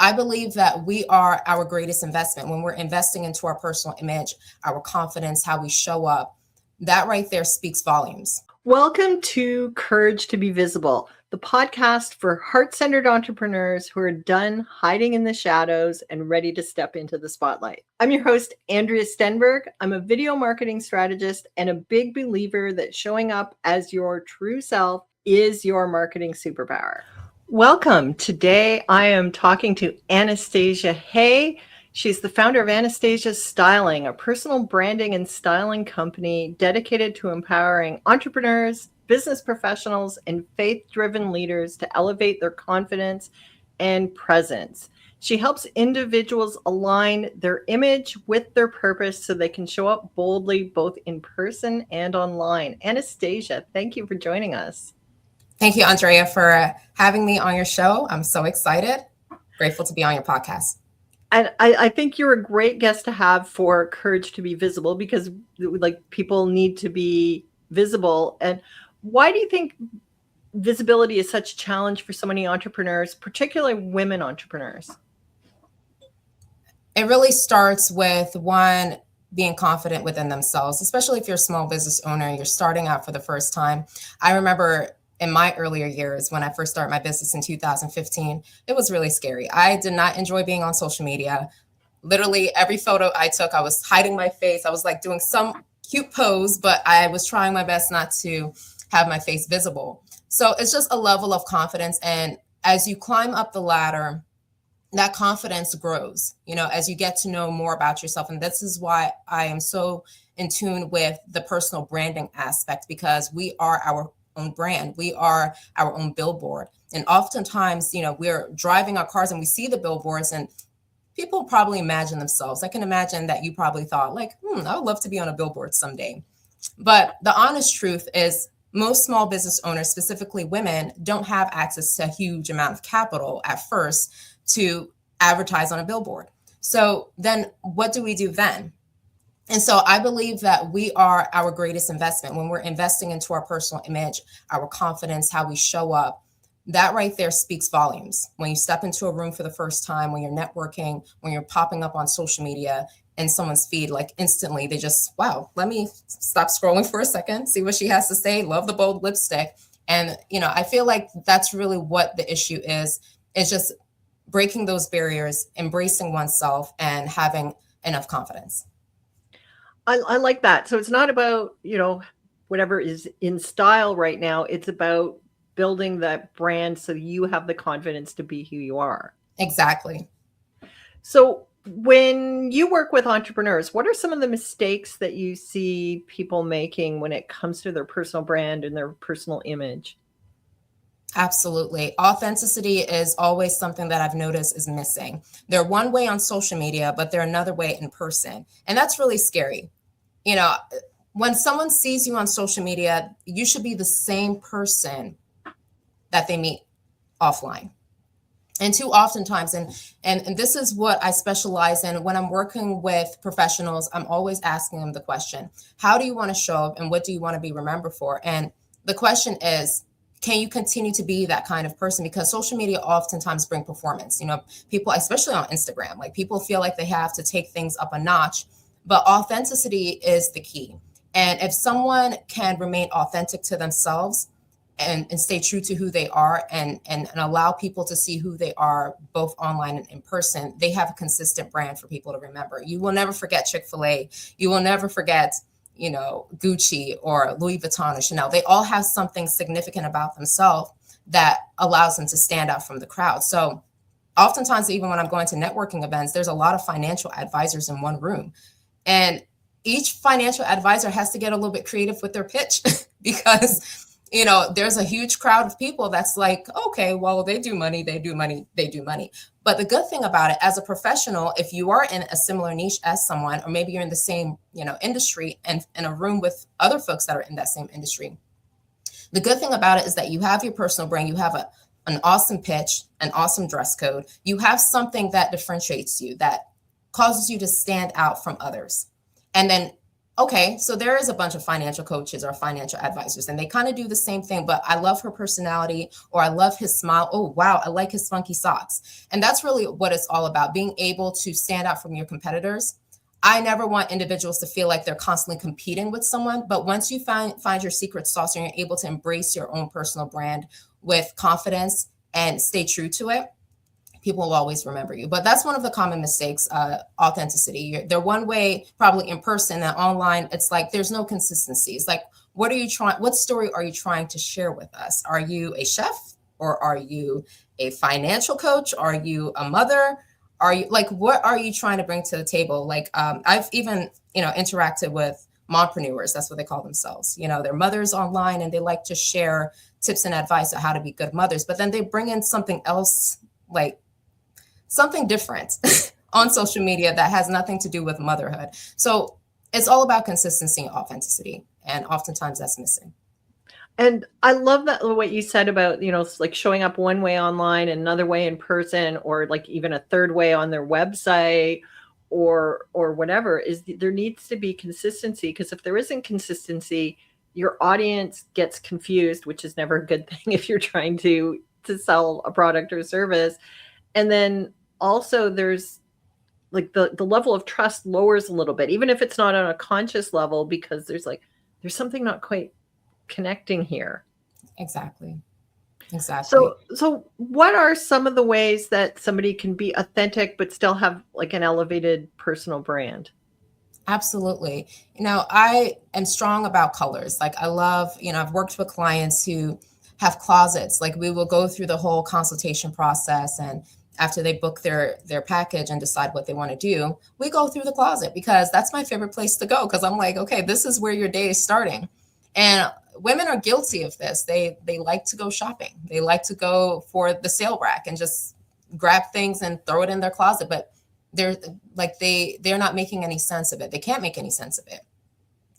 I believe that we are our greatest investment when we're investing into our personal image, our confidence, how we show up. That right there speaks volumes. Welcome to Courage to be Visible, the podcast for heart-centered entrepreneurs who are done hiding in the shadows and ready to step into the spotlight. I'm your host, Andrea Stenberg. I'm a video marketing strategist and a big believer that showing up as your true self is your marketing superpower. Welcome. Today, I am talking to Anastacia Haye. She's the founder of Anastacia Styling, a personal branding and styling company dedicated to empowering entrepreneurs, business professionals, and faith-driven leaders to elevate their confidence and presence. She helps individuals align their image with their purpose so they can show up boldly both in person and online. Anastacia, thank you for joining us. Thank you, Andrea, for having me on your show. I'm so excited. Grateful to be on your podcast. And I think you're a great guest to have for Courage to be Visible because people need to be visible. And why do you think visibility is such a challenge for so many entrepreneurs, particularly women entrepreneurs? It really starts with one, being confident within themselves, especially if you're a small business owner and you're starting out for the first time. I remember in my earlier years, when I first started my business in 2015, it was really scary. I did not enjoy being on social media. Literally every photo I took, I was hiding my face. I was like doing some cute pose, but I was trying my best not to have my face visible. So it's just a level of confidence. And as you climb up the ladder, that confidence grows, as you get to know more about yourself. And this is why I am so in tune with the personal branding aspect, because we are our own brand. We are our own billboard. And oftentimes, we're driving our cars and we see the billboards and people probably imagine themselves. I can imagine that you probably thought I would love to be on a billboard someday. But the honest truth is most small business owners, specifically women, don't have access to a huge amount of capital at first to advertise on a billboard. So then what do we do then? And so I believe that we are our greatest investment when we're investing into our personal image, our confidence, how we show up. That right there speaks volumes. When you step into a room for the first time, when you're networking, when you're popping up on social media and someone's feed, instantly they just, wow, let me stop scrolling for a second, see what she has to say, love the bold lipstick. And, I feel like that's really what the issue is just breaking those barriers, embracing oneself and having enough confidence. I like that. So it's not about, whatever is in style right now. It's about building that brand so you have the confidence to be who you are. Exactly. So when you work with entrepreneurs, what are some of the mistakes that you see people making when it comes to their personal brand and their personal image? Absolutely. Authenticity is always something that I've noticed is missing. They're one way on social media, but they're another way in person. And that's really scary. When someone sees you on social media, you should be the same person that they meet offline. And too oftentimes, and this is what I specialize in when I'm working with professionals, I'm always asking them the question, how do you want to show up and what do you want to be remembered for? And the question is, can you continue to be that kind of person? Because social media oftentimes bring performance. People, especially on Instagram, people feel like they have to take things up a notch, but authenticity is the key. And if someone can remain authentic to themselves and stay true to who they are and allow people to see who they are both online and in person, they have a consistent brand for people to remember. You will never forget Chick-fil-A. You will never forget Gucci or Louis Vuitton or Chanel. They all have something significant about themselves that allows them to stand out from the crowd. So oftentimes, even when I'm going to networking events, there's a lot of financial advisors in one room. And each financial advisor has to get a little bit creative with their pitch because, there's a huge crowd of people that's like, okay, well, they do money. But the good thing about it, as a professional, if you are in a similar niche as someone, or maybe you're in the same, industry and in a room with other folks that are in that same industry, the good thing about it is that you have your personal brand, you have an awesome pitch, an awesome dress code, you have something that differentiates you, that causes you to stand out from others. And then Okay, so there is a bunch of financial coaches or financial advisors, and they kind of do the same thing, but I love her personality, or I love his smile. Oh, wow, I like his funky socks. And that's really what it's all about, being able to stand out from your competitors. I never want individuals to feel like they're constantly competing with someone, but once you find your secret sauce and you're able to embrace your own personal brand with confidence and stay true to it, people will always remember you. But that's one of the common mistakes, authenticity. They're one way, probably in person, and online, it's like there's no consistency. It's like, what story are you trying to share with us? Are you a chef, or are you a financial coach? Are you a mother? Are you like, what are you trying to bring to the table? Like, I've even, interacted with mompreneurs. That's what they call themselves. They're mothers online, and they like to share tips and advice on how to be good mothers, but then they bring in something else, like something different on social media that has nothing to do with motherhood. So it's all about consistency and authenticity. And oftentimes that's missing. And I love that what you said about, like showing up one way online, another way in person, or like even a third way on their website or whatever. Is there needs to be consistency, because if there isn't consistency, your audience gets confused, which is never a good thing if you're trying to sell a product or service. And then also there's like the level of trust lowers a little bit, even if it's not on a conscious level, because there's something not quite connecting here. Exactly. So what are some of the ways that somebody can be authentic but still have like an elevated personal brand? Absolutely. I am strong about colors. Like, I love, I've worked with clients who have closets. Like, we will go through the whole consultation process, and after they book their package and decide what they want to do, we go through the closet, because that's my favorite place to go. Because I'm like, okay, this is where your day is starting. And women are guilty of this. They like to go shopping. They like to go for the sale rack and just grab things and throw it in their closet. But they're not making any sense of it. They can't make any sense of it.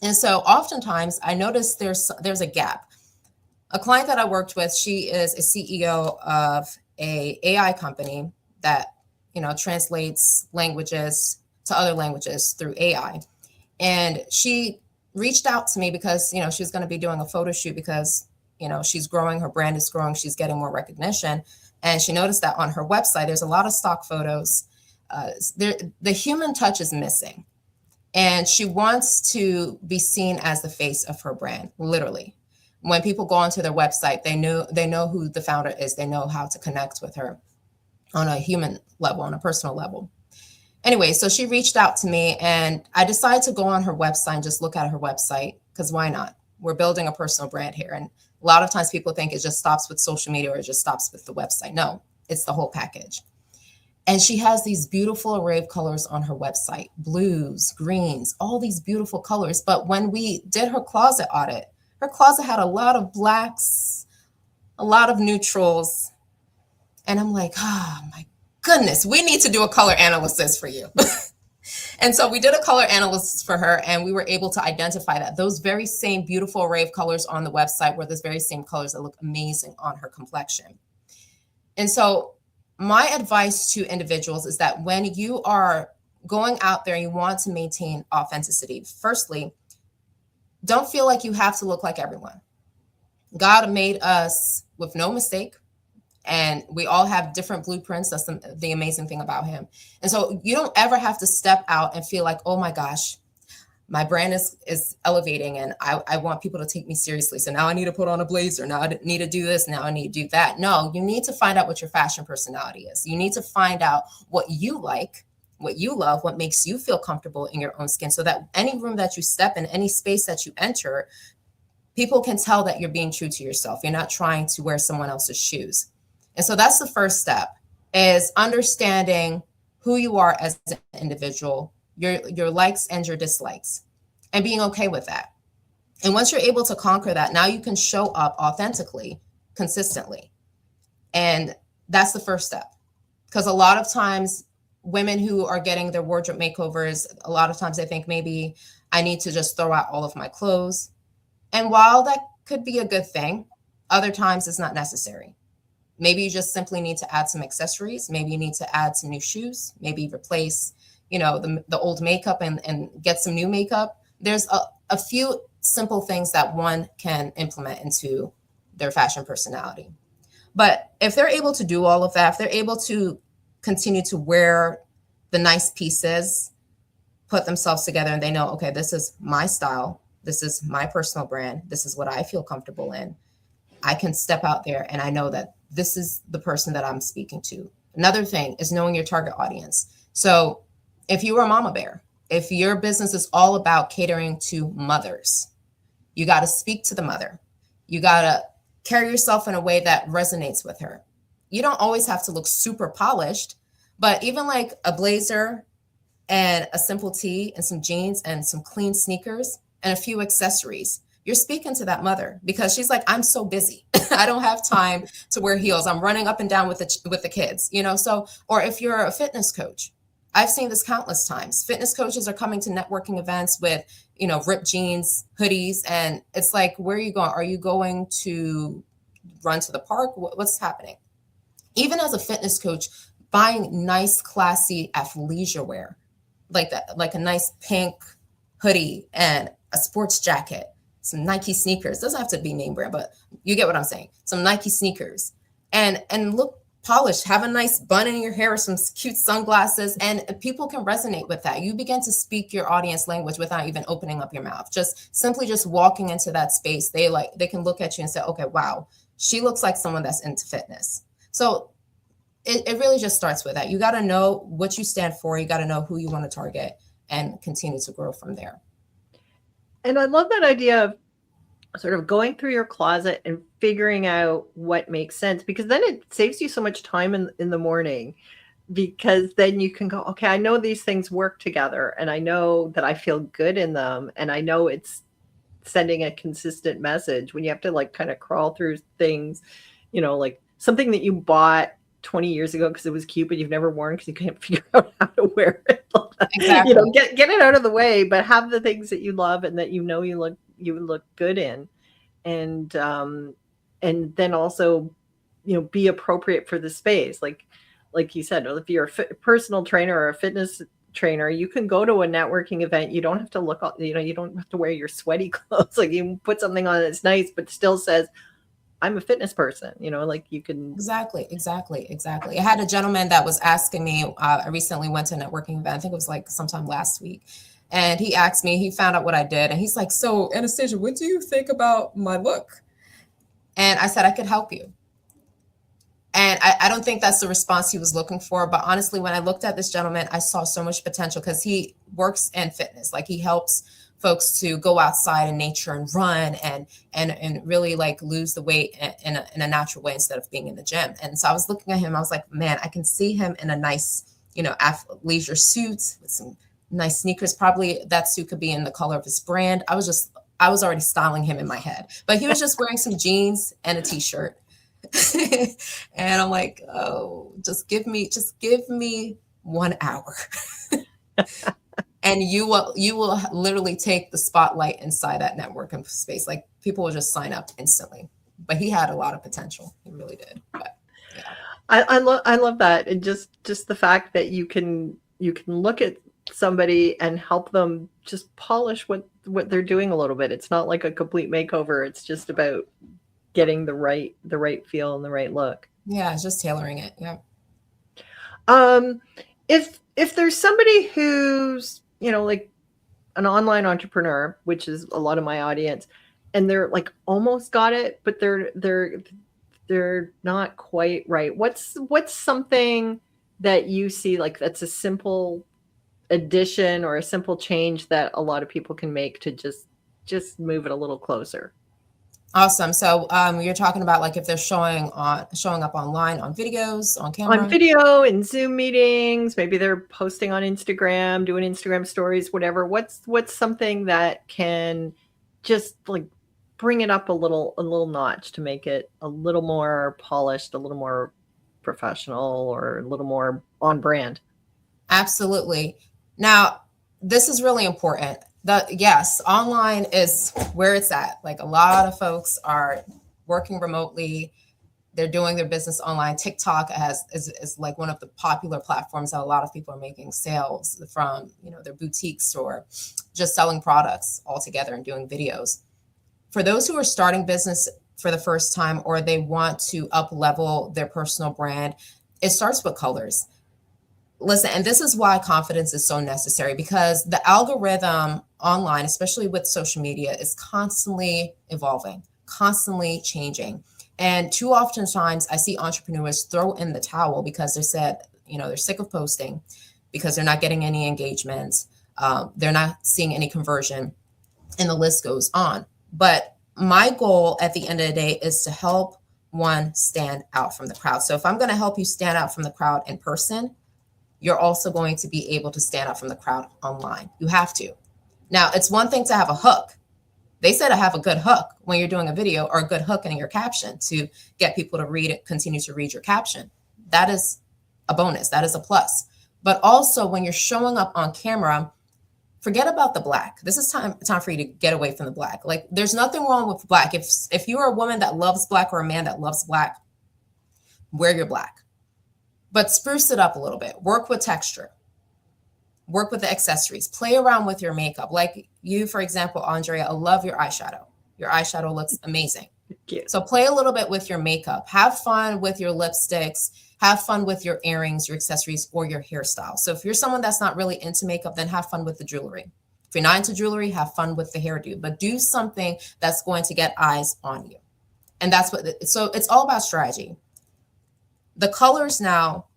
And so oftentimes I notice there's a gap. A client that I worked with, she is a CEO of a AI company that, translates languages to other languages through AI. And she reached out to me because, she was going to be doing a photo shoot, because, she's growing, her brand is growing, she's getting more recognition. And she noticed that on her website, there's a lot of stock photos. The human touch is missing. And she wants to be seen as the face of her brand, literally. When people go onto their website, they know who the founder is. They know how to connect with her on a human level, on a personal level. Anyway, so she reached out to me, and I decided to go on her website and just look at her website, because why not? We're building a personal brand here. And a lot of times people think it just stops with social media, or it just stops with the website. No, it's the whole package. And she has these beautiful array of colors on her website, blues, greens, all these beautiful colors. But when we did her closet audit, her closet had a lot of blacks, a lot of neutrals. And I'm like, oh my goodness, we need to do a color analysis for you. And so we did a color analysis for her, and we were able to identify that those very same beautiful array of colors on the website were those very same colors that look amazing on her complexion. And so my advice to individuals is that when you are going out there and you want to maintain authenticity, firstly, don't feel like you have to look like everyone. God made us with no mistake, and we all have different blueprints. That's the amazing thing about him. And so you don't ever have to step out and feel like, oh my gosh, my brand is elevating, and I want people to take me seriously. So now I need to put on a blazer. Now I need to do this. Now I need to do that. No, you need to find out what your fashion personality is. You need to find out what you like, what you love, what makes you feel comfortable in your own skin, so that any room that you step in, any space that you enter, people can tell that you're being true to yourself. You're not trying to wear someone else's shoes. And so that's the first step, is understanding who you are as an individual, your likes and your dislikes, and being okay with that. And once you're able to conquer that, now you can show up authentically, consistently. And that's the first step. Because a lot of times women who are getting their wardrobe makeovers, a lot of times they think maybe I need to just throw out all of my clothes. And while that could be a good thing, other times it's not necessary. Maybe you just simply need to add some accessories. Maybe you need to add some new shoes, maybe replace, the old makeup and get some new makeup. there's a few simple things that one can implement into their fashion personality. But if they're able to do all of that, if they're able to continue to wear the nice pieces, put themselves together, and they know, okay, this is my style, this is my personal brand, this is what I feel comfortable in, I can step out there and I know that this is the person that I'm speaking to. Another thing is knowing your target audience. So if you are a mama bear, if your business is all about catering to mothers, you got to speak to the mother. You got to carry yourself in a way that resonates with her. You don't always have to look super polished, but even like a blazer and a simple tee and some jeans and some clean sneakers and a few accessories, you're speaking to that mother because she's like, I'm so busy. I don't have time to wear heels. I'm running up and down with the kids, you know? So, or if you're a fitness coach, I've seen this countless times. Fitness coaches are coming to networking events with, you know, ripped jeans, hoodies. And it's like, where are you going? Are you going to run to the park? What's happening? Even as a fitness coach, buying nice, classy athleisure wear, like that, like a nice pink hoodie and a sports jacket, some Nike sneakers. Doesn't have to be name brand, but you get what I'm saying. Some Nike sneakers and look polished, have a nice bun in your hair, some cute sunglasses, and people can resonate with that. You begin to speak your audience language without even opening up your mouth. Just simply just walking into that space, they can look at you and say, okay, wow, she looks like someone that's into fitness. So it really just starts with that. You got to know what you stand for. You got to know who you want to target and continue to grow from there. And I love that idea of sort of going through your closet and figuring out what makes sense, because then it saves you so much time in the morning, because then you can go, okay, I know these things work together and I know that I feel good in them. And I know it's sending a consistent message. When you have to like kind of crawl through things, you know, like something that you bought 20 years ago because it was cute, but you've never worn because you can't figure out how to wear it. Exactly. You know, get it out of the way, but have the things that you love and that you know you look good in, and then also, you know, be appropriate for the space. Like you said, if you're a personal trainer or a fitness trainer, you can go to a networking event. You don't have to look, you know, you don't have to wear your sweaty clothes. Like you put something on that's nice, but still says, I'm a fitness person, you know, like you can. Exactly. I had a gentleman that was asking me, I recently went to a networking event. I think it was like sometime last week. And he asked me, he found out what I did. And he's like, so Anastacia, what do you think about my look? And I said, I could help you. And I don't think that's the response he was looking for. But honestly, when I looked at this gentleman, I saw so much potential because he works in fitness. Like he helps folks to go outside in nature and run and really like lose the weight in a natural way instead of being in the gym. And so I was looking at him, I was like, man, I can see him in a nice, you know, leisure suit with some nice sneakers. Probably that suit could be in the color of his brand. I was already styling him in my head, but he was just wearing some jeans and a t-shirt. And I'm like, oh, just give me 1 hour. And you will literally take the spotlight inside that networking space. Like people will just sign up instantly. But he had a lot of potential. He really did. But yeah. I love that. And just the fact that you can look at somebody and help them just polish what they're doing a little bit. It's not like a complete makeover. It's just about getting the right feel and the right look. Yeah, it's just tailoring it. Yeah. If there's somebody who's, you know, like an online entrepreneur, which is a lot of my audience, and they're like almost got it, but they're not quite right. What's something that you see like that's a simple addition or a simple change that a lot of people can make to just move it a little closer? Awesome. So you're talking about like if they're showing up online on videos, on camera? On video, in Zoom meetings, maybe they're posting on Instagram, doing Instagram stories, whatever. What's something that can just like bring it up a little notch to make it a little more polished, a little more professional, or a little more on brand? Absolutely. Now, this is really important. Yes, online is where it's at. Like a lot of folks are working remotely. They're doing their business online. TikTok is like one of the popular platforms that a lot of people are making sales from, their boutiques or just selling products altogether and doing videos. For those who are starting business for the first time, or they want to up level their personal brand, it starts with colors. Listen, and this is why confidence is so necessary, because the algorithm online, especially with social media, is constantly evolving, constantly changing. And too often times I see entrepreneurs throw in the towel because they said, they're sick of posting, because they're not getting any engagement. They're not seeing any conversion, and the list goes on. But my goal at the end of the day is to help one stand out from the crowd. So if I'm going to help you stand out from the crowd in person, you're also going to be able to stand out from the crowd online. You have to. Now, it's one thing to have a hook. They said to have a good hook when you're doing a video, or a good hook in your caption to get people to read it, continue to read your caption. That is a bonus. That is a plus. But also when you're showing up on camera, forget about the black. This is time for you to get away from the black. Like, there's nothing wrong with black. If you're a woman that loves black, or a man that loves black, wear your black. But spruce it up a little bit. Work with texture. Work with the accessories. Play around with your makeup. Like you, for example, Andrea, I love your eyeshadow. Your eyeshadow looks amazing. Thank you. So play a little bit with your makeup. Have fun with your lipsticks. Have fun with your earrings, your accessories, or your hairstyle. So if you're someone that's not really into makeup, then have fun with the jewelry. If you're not into jewelry, have fun with the hairdo. But do something that's going to get eyes on you. And that's so it's all about strategy. The colors now,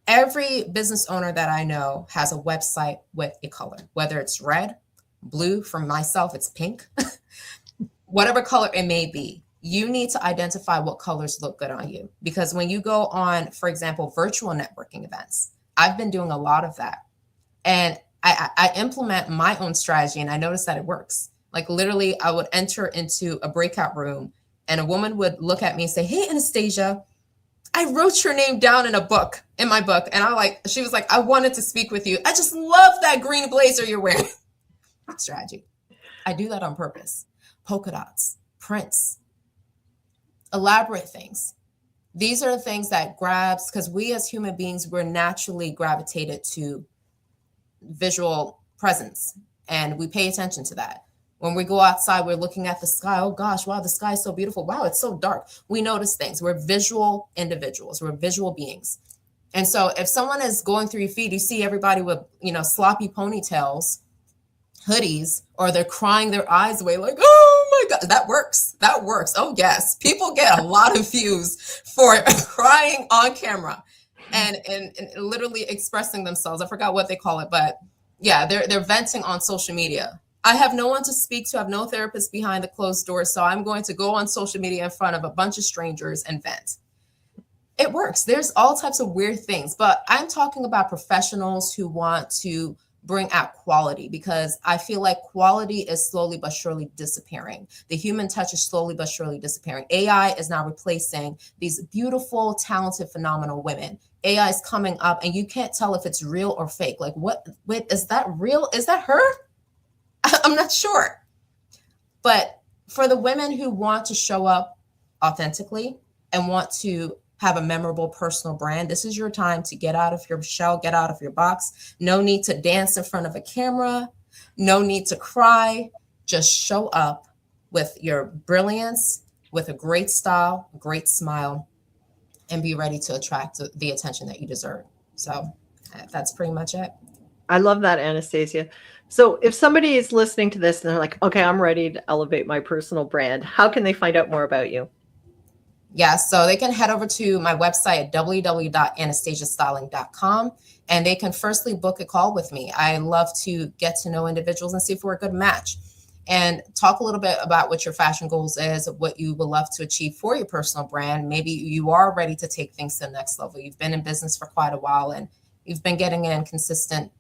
every business owner that I know has a website with a color, whether it's red, blue. For myself, it's pink, whatever color it may be. You need to identify what colors look good on you, because when you go on, for example, virtual networking events, I've been doing a lot of that. And I implement my own strategy, and I noticed that it works. Like, literally, I would enter into a breakout room and a woman would look at me and say, "Hey, Anastacia, I wrote your name down in my book. And she was like, I wanted to speak with you. I just love that green blazer you're wearing." Strategy. I do that on purpose. Polka dots, prints, elaborate things. These are the things that grabs, because we as human beings, we're naturally gravitated to visual presence, and we pay attention to that. When we go outside, we're looking at the sky. Oh gosh, wow, the sky is so beautiful. Wow, it's so dark. We notice things. We're visual individuals. We're visual beings. And so if someone is going through your feed, you see everybody with, sloppy ponytails, hoodies, or they're crying their eyes away like, oh my God, that works. That works. Oh yes. People get a lot of views for crying on camera and literally expressing themselves. I forgot what they call it, but yeah, they're venting on social media. I have no one to speak to. I have no therapist behind the closed doors. So I'm going to go on social media in front of a bunch of strangers and vent. It works. There's all types of weird things, but I'm talking about professionals who want to bring out quality, because I feel like quality is slowly but surely disappearing. The human touch is slowly but surely disappearing. AI is now replacing these beautiful, talented, phenomenal women. AI is coming up and you can't tell if it's real or fake. Like, wait, is that real? Is that her? I'm not sure. But for the women who want to show up authentically and want to have a memorable personal brand, this is your time to get out of your shell, get out of your box. No need to dance in front of a camera. No need to cry. Just show up with your brilliance, with a great style, a great smile, and be ready to attract the attention that you deserve. So that's pretty much it. I love that, Anastacia. So if somebody is listening to this and they're like, okay, I'm ready to elevate my personal brand, how can they find out more about you? Yeah, so they can head over to my website at www.anastasiastyling.com, and they can firstly book a call with me. I love to get to know individuals and see if we're a good match, and talk a little bit about what your fashion goals is, what you would love to achieve for your personal brand. Maybe you are ready to take things to the next level. You've been in business for quite a while and you've been getting in consistent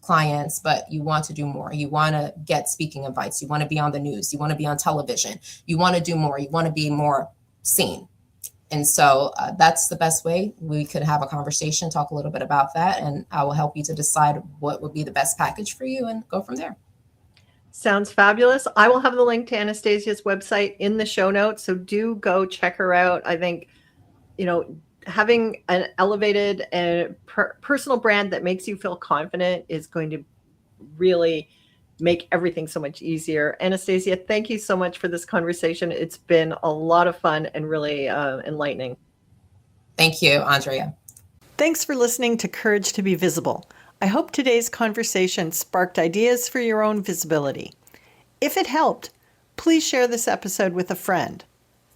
clients, but you want to do more. You want to get speaking invites. You want to be on the news. You want to be on television. You want to do more. You want to be more seen. And so that's the best way. We could have a conversation, talk a little bit about that, and I will help you to decide what would be the best package for you and go from there. Sounds fabulous. I will have the link to Anastasia's website in the show notes, so do go check her out. I think, having an elevated and personal brand that makes you feel confident is going to really make everything so much easier. Anastacia, thank you so much for this conversation. It's been a lot of fun and really enlightening. Thank you, Andrea. Thanks for listening to Courage to be Visible. I hope today's conversation sparked ideas for your own visibility. If it helped, please share this episode with a friend.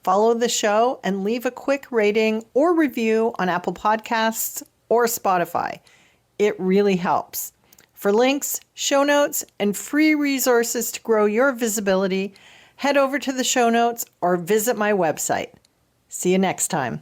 Follow the show and leave a quick rating or review on Apple Podcasts or Spotify. It really helps. For links, show notes, and free resources to grow your visibility, head over to the show notes or visit my website. See you next time.